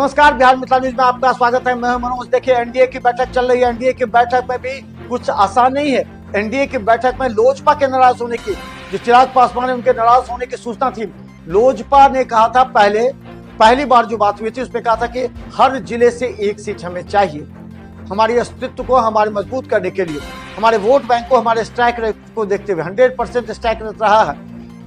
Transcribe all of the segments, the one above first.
नमस्कार, बिहार मिथिला न्यूज में आपका स्वागत है। मैं मनोज। देखिए, एनडीए की बैठक चल रही है। एनडीए की बैठक में भी कुछ आसान नहीं है। एनडीए की बैठक में लोजपा के नाराज होने की, जो चिराग पासवान है उनके नाराज होने की सूचना थी। लोजपा ने कहा था, पहली बार जो बात हुई थी उसमें कहा था कि हर जिले से एक सीट हमें चाहिए, हमारे अस्तित्व को हमारे मजबूत करने के लिए, हमारे वोट बैंक को, हमारे स्ट्राइक रेट को देखते हुए 100% स्ट्राइक रेट रहा है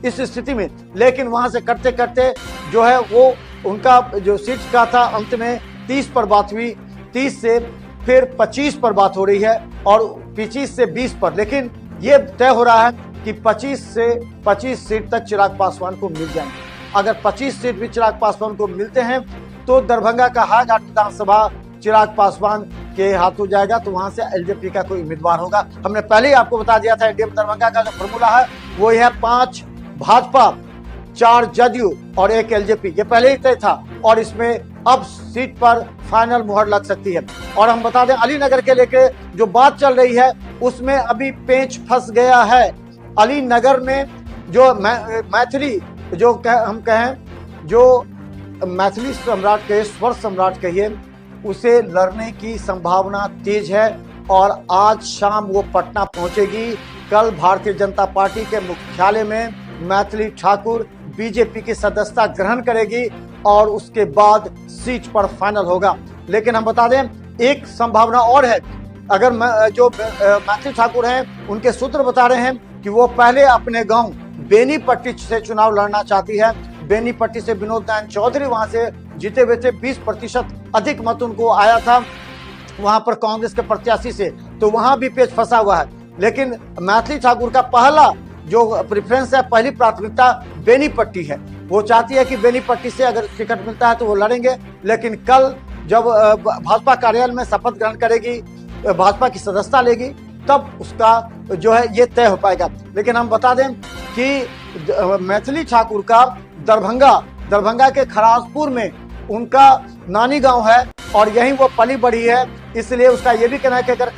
इस स्थिति में। लेकिन वहां से करते करते जो है वो उनका जो सीट का था अंत में 30 पर बात हुई, 30 से फिर 25 पर बात हो रही है और 25 से 20 पर। लेकिन ये तय हो रहा है कि 25 सीट तक चिराग पासवान को मिल जाएंगे। अगर 25 सीट भी चिराग पासवान को मिलते हैं तो दरभंगा का हाईघाट विधानसभा चिराग पासवान के हाथ हो जाएगा, तो वहां से एलजेपी का कोई उम्मीदवार होगा। हमने पहले ही आपको बता दिया था एनडीए दरभंगा का जो फॉर्मूला है वो है 5 भाजपा, 4 जदयू और 1 एलजेपी। ये पहले ही तय था और इसमें अब सीट पर फाइनल मुहर लग सकती है। और हम बता दें, अलीनगर के लेके जो बात चल रही है उसमें अभी पेंच फंस गया है। अलीनगर में जो मैथिली जो हम कहें, जो मैथिली सम्राट कहिए, स्वर सम्राट कहिए, उसे लड़ने की संभावना तेज है और आज शाम वो पटना पहुंचेगी। कल भारतीय जनता पार्टी के मुख्यालय में मैथिली ठाकुर बीजेपी की सदस्यता ग्रहण करेगी और उसके बाद सीट पर फाइनल होगा। लेकिन हम बता दें, एक संभावना और है। अगर जो मैथिली ठाकुर हैं उनके सूत्र बता रहे हैं कि वो पहले अपने गांव बेनीपट्टी से चुनाव लड़ना चाहती है। बेनीपट्टी से विनोद नारायण चौधरी वहां से जीते हुए थे, 20% अधिक मत उनको आया था वहां पर कांग्रेस के प्रत्याशी से, तो वहां भी पेच फंसा हुआ है। लेकिन मैथिली ठाकुर का पहला जो प्रेफरेंस है, पहली प्राथमिकता बेनीपट्टी है। वो चाहती है कि बेनीपट्टी से अगर टिकट मिलता है तो वो लड़ेंगे। लेकिन कल जब भाजपा कार्यालय में शपथ ग्रहण करेगी, भाजपा की सदस्यता लेगी, तब उसका जो है ये तय हो पाएगा। लेकिन हम बता दें कि मैथिली ठाकुर का दरभंगा के खरासपुर में उनका नानी गांव है और यहीं वो पली बढ़ी है, इसलिए उसका ये भी कहना है कि अगर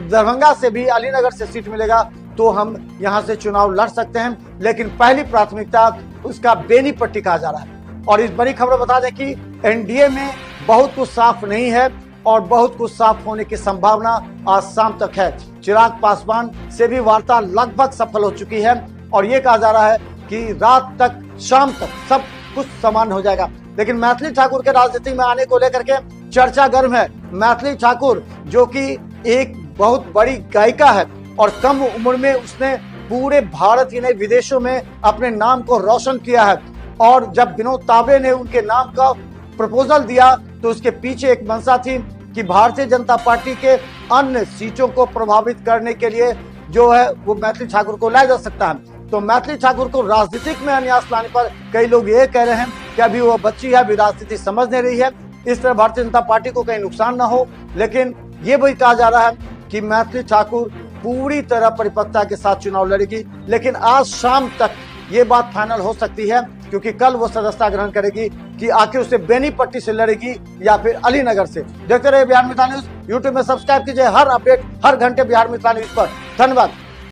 दरभंगा से भी अलीनगर से सीट मिलेगा तो हम यहां से चुनाव लड़ सकते हैं। लेकिन पहली प्राथमिकता उसका बेनीपट्टी कहा जा रहा है। और इस बड़ी खबर बता दें कि एनडीए में बहुत कुछ साफ नहीं है और बहुत कुछ साफ होने की संभावना आज शाम तक है। चिराग पासवान से भी वार्ता लगभग सफल हो चुकी है और ये कहा जा रहा है कि रात तक, शाम तक सब कुछ समान हो जाएगा। लेकिन मैथिली ठाकुर के राजनीति में आने को लेकर के चर्चा गर्म है। मैथिली ठाकुर जो कि एक बहुत बड़ी गायिका है और कम उम्र में उसने पूरे भारत ही नहीं विदेशों में अपने नाम को रोशन किया है। और जब विनोद तावड़े ने उनके नाम का प्रपोजल दिया तो उसके पीछे एक मंशा थी कि भारतीय जनता पार्टी के अन्य सीटों को प्रभावित करने के लिए जो है वो मैथिली ठाकुर को लाया जा सकता है। तो मैथिली ठाकुर को राजनीतिक में अन्यास लाने पर कई लोग ये कह रहे हैं कि अभी वो बच्ची है, अभी राजनीति समझ नहीं रही है, इस तरह भारतीय जनता पार्टी को कहीं नुकसान ना हो। लेकिन ये भी कहा जा रहा है कि मैथिली ठाकुर पूरी तरह परिपक्वता के साथ चुनाव लड़ेगी। लेकिन आज शाम तक ये बात फाइनल हो सकती है, क्योंकि कल वो सदस्यता ग्रहण करेगी कि आखिर उसे बेनीपट्टी से लड़ेगी या फिर अलीनगर से। देखते रहिए बिहार मिथिला न्यूज। यूट्यूब में सब्सक्राइब कीजिए, हर अपडेट हर घंटे बिहार मिथिला न्यूज पर। धन्यवाद।